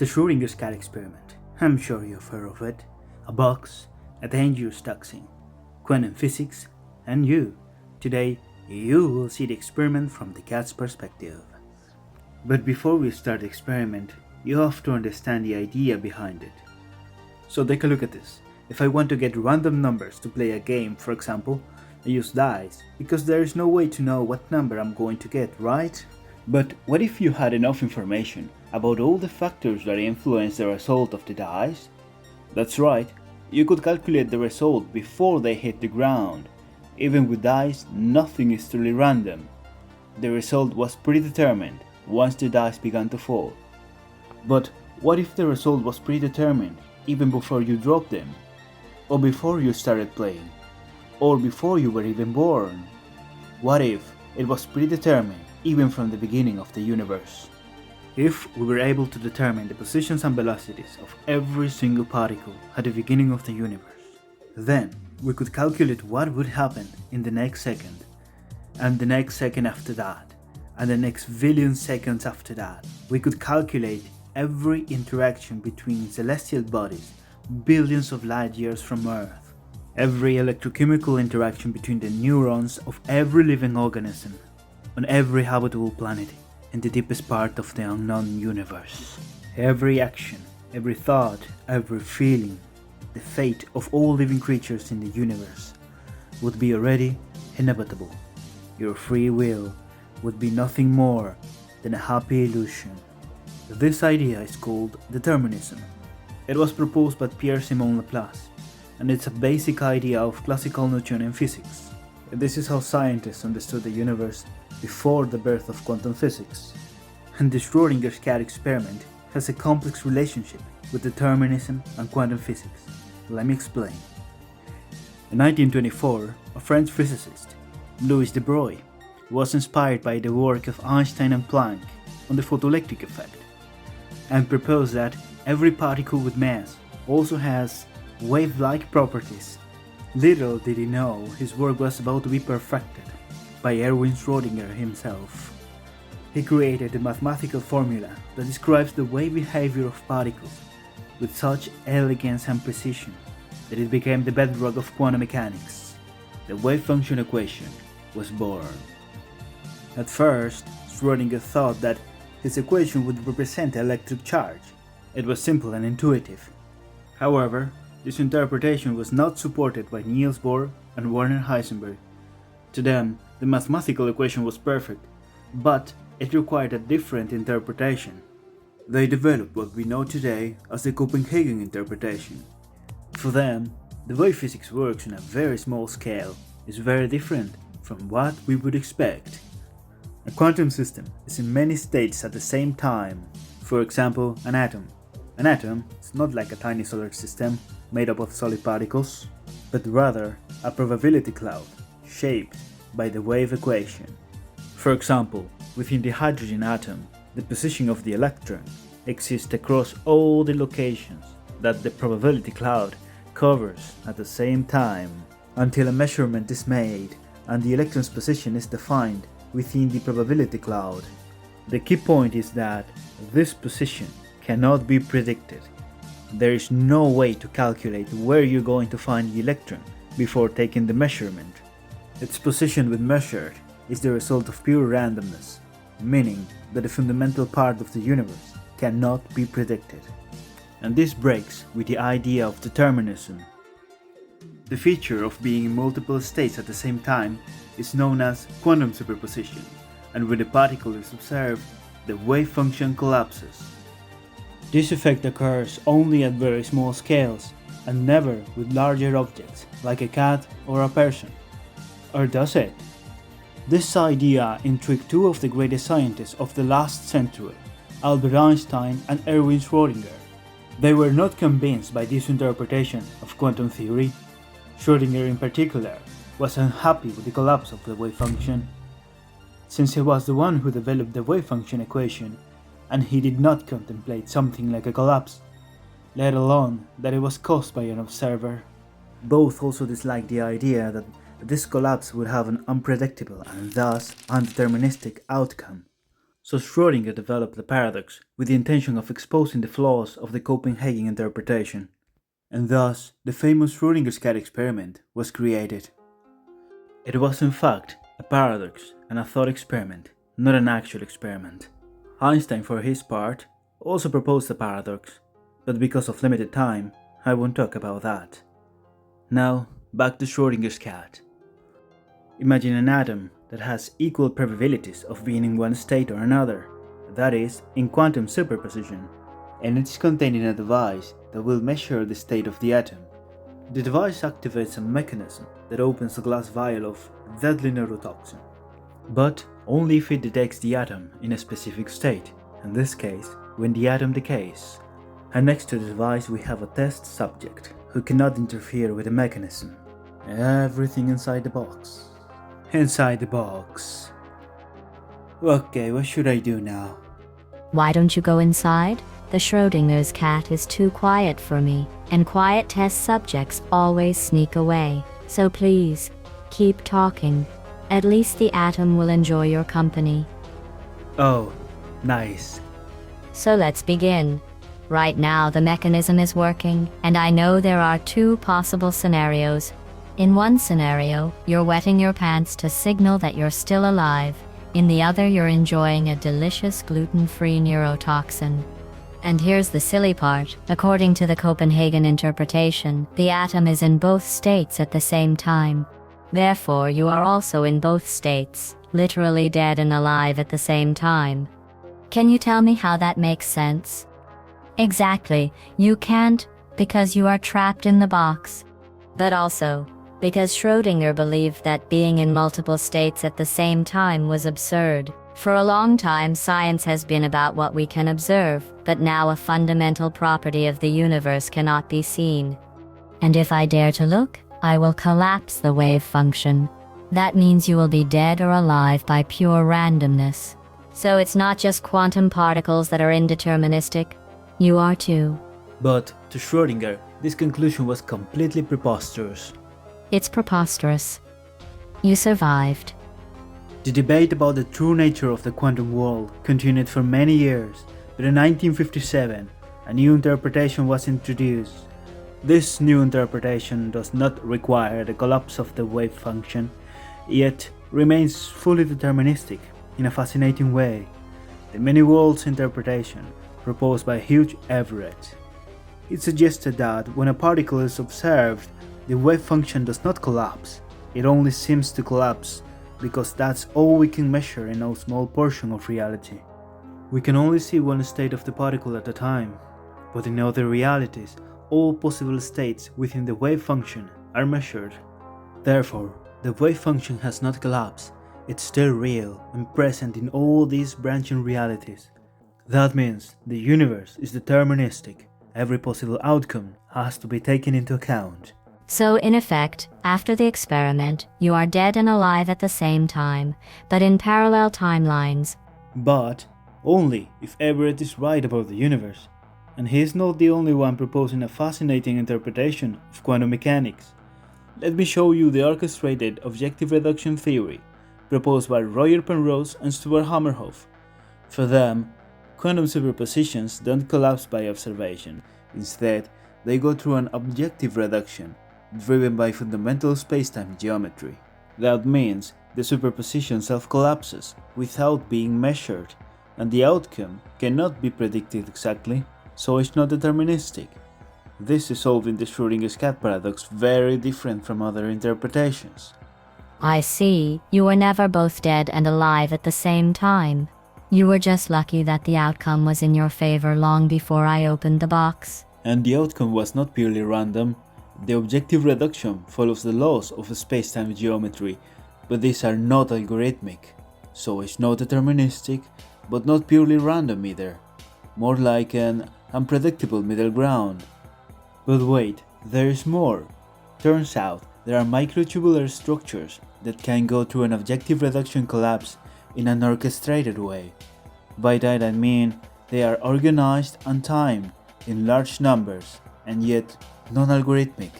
The Schrödinger's cat experiment. I'm sure you've heard of it. A box, a dangerous toxin, quantum physics, and you. Today, you will see the experiment from the cat's perspective. But before we start the experiment, you have to understand the idea behind it. So take a look at this. If I want to get random numbers to play a game, for example, I use dice, because there is no way to know what number I'm going to get, right? But what if you had enough information about all the factors that influence the result of the dice? That's right, you could calculate the result before they hit the ground. Even with dice, nothing is truly random. The result was predetermined once the dice began to fall. But what if the result was predetermined even before you dropped them? Or before you started playing? Or before you were even born? What if it was predetermined even from the beginning of the universe? If we were able to determine the positions and velocities of every single particle at the beginning of the universe, then we could calculate what would happen in the next second, and the next second after that, and the next billion seconds after that. We could calculate every interaction between celestial bodies billions of light years from Earth, every electrochemical interaction between the neurons of every living organism on every habitable planet in the deepest part of the unknown universe. Every action, every thought, every feeling, the fate of all living creatures in the universe would be already inevitable. Your free will would be nothing more than a happy illusion. This idea is called determinism. It was proposed by Siman Laplace, and it's a basic idea of classical Newtonian physics. This is how scientists understood the universe before the birth of quantum physics. And the Schrödinger's cat experiment has a complex relationship with determinism and quantum physics. Let me explain. In 1924, a French physicist, Louis de Broglie, was inspired by the work of Einstein and Planck on the photoelectric effect, and proposed that every particle with mass also has wave-like properties. Little did he know his work was about to be perfected by Erwin Schrödinger himself. He created a mathematical formula that describes the wave behavior of particles with such elegance and precision that it became the bedrock of quantum mechanics. The wave function equation was born. At first, Schrödinger thought that his equation would represent electric charge. It was simple and intuitive. However, this interpretation was not supported by Niels Bohr and Werner Heisenberg. To them, the mathematical equation was perfect, but it required a different interpretation. They developed what we know today as the Copenhagen interpretation. For them, the way physics works on a very small scale is very different from what we would expect. A quantum system is in many states at the same time. For example, an atom. An atom is not like a tiny solar system made up of solid particles, but rather a probability cloud shaped by the wave equation. For example, within the hydrogen atom, the position of the electron exists across all the locations that the probability cloud covers at the same time, until a measurement is made and the electron's position is defined within the probability cloud. The key point is that this position cannot be predicted. There is no way to calculate where you're going to find the electron before taking the measurement. Its position when measured is the result of pure randomness, meaning that the fundamental part of the universe cannot be predicted. And this breaks with the idea of determinism. The feature of being in multiple states at the same time is known as quantum superposition, and when the particle is observed, the wave function collapses. This effect occurs only at very small scales, and never with larger objects like a cat or a person. Or does it? This idea intrigued two of the greatest scientists of the last century, Albert Einstein and Erwin Schrödinger. They were not convinced by this interpretation of quantum theory. Schrödinger in particular was unhappy with the collapse of the wave function, since he was the one who developed the wave function equation, and he did not contemplate something like a collapse, let alone that it was caused by an observer. Both also disliked the idea that this collapse would have an unpredictable and thus undeterministic outcome. So Schrödinger developed the paradox with the intention of exposing the flaws of the Copenhagen interpretation. And thus, the famous Schrödinger's cat experiment was created. It was in fact a paradox and a thought experiment, not an actual experiment. Einstein, for his part, also proposed a paradox, but because of limited time, I won't talk about that. Now, back to Schrödinger's cat. Imagine an atom that has equal probabilities of being in one state or another, that is, in quantum superposition, and it is contained in a device that will measure the state of the atom. The device activates a mechanism that opens a glass vial of deadly neurotoxin, but only if it detects the atom in a specific state, in this case, when the atom decays. And next to the device we have a test subject who cannot interfere with the mechanism. Everything inside the box. Inside the box. Okay, what should I do now? Why don't you go inside? The Schrödinger's cat is too quiet for me, and quiet test subjects always sneak away. So please, keep talking. At least the atom will enjoy your company. Oh, nice. So let's begin. Right now the mechanism is working, and I know there are two possible scenarios. In one scenario, you're wetting your pants to signal that you're still alive. In the other, you're enjoying a delicious gluten-free neurotoxin. And here's the silly part. According to the Copenhagen interpretation, the atom is in both states at the same time. Therefore, you are also in both states, literally dead and alive at the same time. Can you tell me how that makes sense? Exactly, you can't, because you are trapped in the box. But also, because Schrödinger believed that being in multiple states at the same time was absurd. For a long time, science has been about what we can observe, but now a fundamental property of the universe cannot be seen. And if I dare to look, I will collapse the wave function. That means you will be dead or alive by pure randomness. So it's not just quantum particles that are indeterministic. You are too. But to Schrödinger, this conclusion was completely preposterous. It's preposterous. You survived. The debate about the true nature of the quantum world continued for many years, but in 1957, a new interpretation was introduced. This new interpretation does not require the collapse of the wave function, yet remains fully deterministic in a fascinating way. The many worlds interpretation proposed by Hugh Everett. It suggested that when a particle is observed, the wave function does not collapse, it only seems to collapse because that's all we can measure in a small portion of reality. We can only see one state of the particle at a time, but in other realities, all possible states within the wave function are measured. Therefore, the wave function has not collapsed, it's still real and present in all these branching realities. That means the universe is deterministic. Every possible outcome has to be taken into account. So in effect, after the experiment, you are dead and alive at the same time, but in parallel timelines. But only if Everett is right about the universe, and he is not the only one proposing a fascinating interpretation of quantum mechanics. Let me show you the orchestrated objective reduction theory proposed by Roger Penrose and Stuart Hamerhoff. For them, quantum superpositions don't collapse by observation. Instead, they go through an objective reduction driven by fundamental spacetime geometry. That means the superposition self-collapses without being measured, and the outcome cannot be predicted exactly, so it's not deterministic. This is solving the Schrödinger's cat paradox very different from other interpretations. I see, you were never both dead and alive at the same time. You were just lucky that the outcome was in your favor long before I opened the box. And the outcome was not purely random. The objective reduction follows the laws of spacetime geometry, but these are not algorithmic, so it's not deterministic, but not purely random either. More like an unpredictable middle ground. But wait, there is more. Turns out there are microtubular structures that can go through an objective reduction collapse in an orchestrated way. By that I mean they are organized and timed in large numbers and yet non-algorithmic.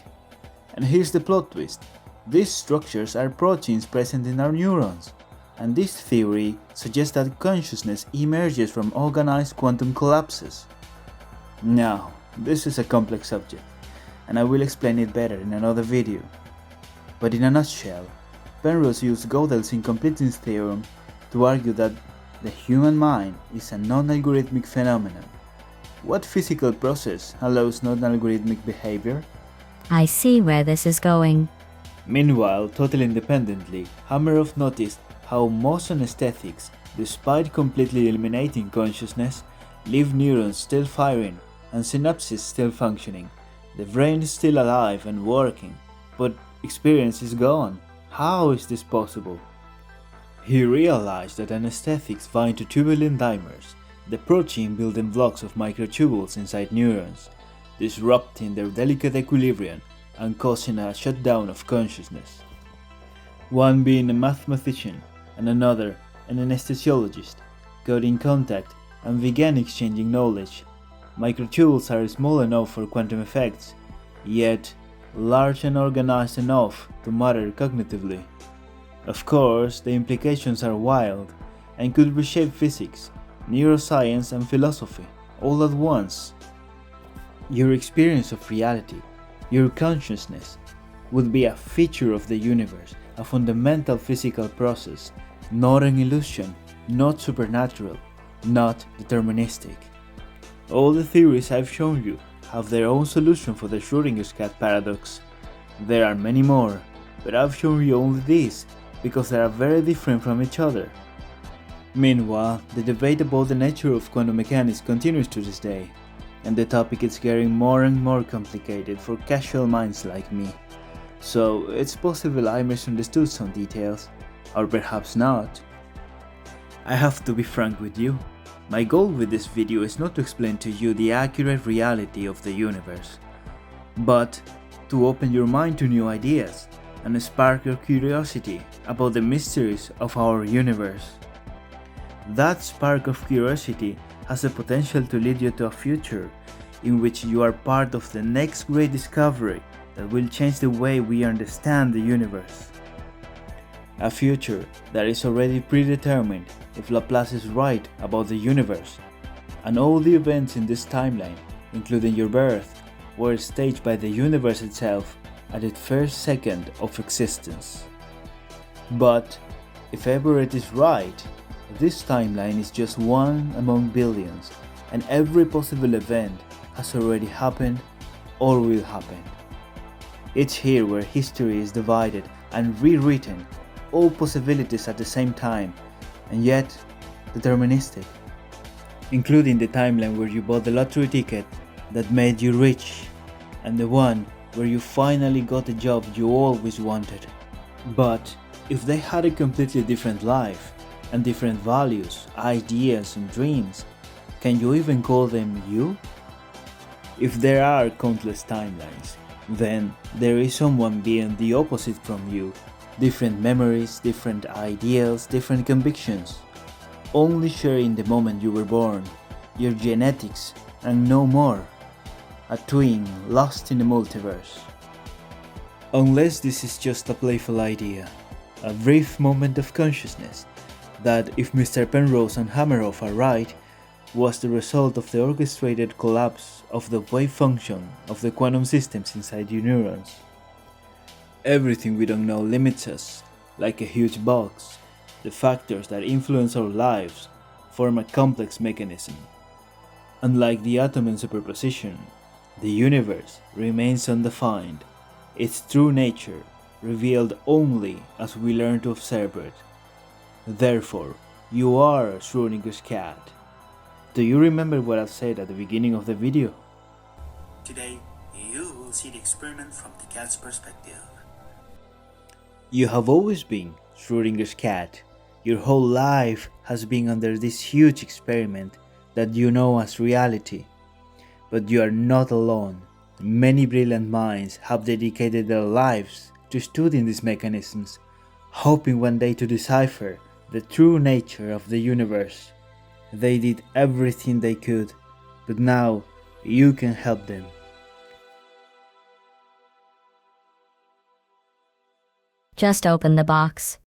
And here's the plot twist. These structures are proteins present in our neurons. and this theory suggests that consciousness emerges from organized quantum collapses. Now, this is a complex subject, and I will explain it better in another video. But in a nutshell, Penrose used Gödel's incompleteness theorem to argue that the human mind is a non-algorithmic phenomenon. What physical process allows non-algorithmic behavior? I see where this is going. Meanwhile, totally independently, Hameroff noticed how most anesthetics, despite completely eliminating consciousness, leave neurons still firing and synapses still functioning. The brain is still alive and working, but experience is gone. How is this possible? He realized that anesthetics bind to tubulin dimers, the protein building blocks of microtubules inside neurons, disrupting their delicate equilibrium and causing a shutdown of consciousness. One being a mathematician and another an anesthesiologist got in contact and began exchanging knowledge. Microtubules are small enough for quantum effects, yet large and organized enough to matter cognitively. Of course, the implications are wild and could reshape physics, neuroscience and philosophy all at once. Your experience of reality, your consciousness, would be a feature of the universe, a fundamental physical process, not an illusion, not supernatural, not deterministic. All the theories I've shown you have their own solution for the Schrödinger's cat paradox. There are many more, but I've shown you only these because they are very different from each other. Meanwhile, the debate about the nature of quantum mechanics continues to this day, and the topic is getting more and more complicated for casual minds like me. So it's possible I misunderstood some details, or perhaps not. I have to be frank with you. My goal with this video is not to explain to you the accurate reality of the universe, but to open your mind to new ideas and spark your curiosity about the mysteries of our universe. That spark of curiosity has the potential to lead you to a future in which you are part of the next great discovery that will change the way we understand the universe. A future that is already predetermined if Laplace is right about the universe, and all the events in this timeline, including your birth, were staged by the universe itself at its first second of existence. But if ever it is right, this timeline is just one among billions, and every possible event has already happened or will happen. It's here where history is divided and rewritten, all possibilities at the same time, and yet deterministic, including the timeline where you bought the lottery ticket that made you rich, and the one where you finally got the job you always wanted. But if they had a completely different life, and different values, ideas and dreams, can you even call them you? If there are countless timelines, then there is someone being the opposite from you, different memories, different ideals, different convictions, only sharing the moment you were born, your genetics, and no more. A twin lost in the multiverse. Unless this is just a playful idea, a brief moment of consciousness that, if Mr. Penrose and Hameroff are right, was the result of the orchestrated collapse of the wave function of the quantum systems inside your neurons. Everything we don't know limits us, like a huge box. The factors that influence our lives form a complex mechanism. Unlike the atom in superposition, the universe remains undefined, its true nature revealed only as we learn to observe it. Therefore, you are a Schrödinger's cat. Do you remember what I said at the beginning of the video? Today, you will see the experiment from the cat's perspective. You have always been Schrödinger's cat. Your whole life has been under this huge experiment that you know as reality. But you are not alone. Many brilliant minds have dedicated their lives to studying these mechanisms, hoping one day to decipher the true nature of the universe. They did everything they could, but now you can help them. Just open the box.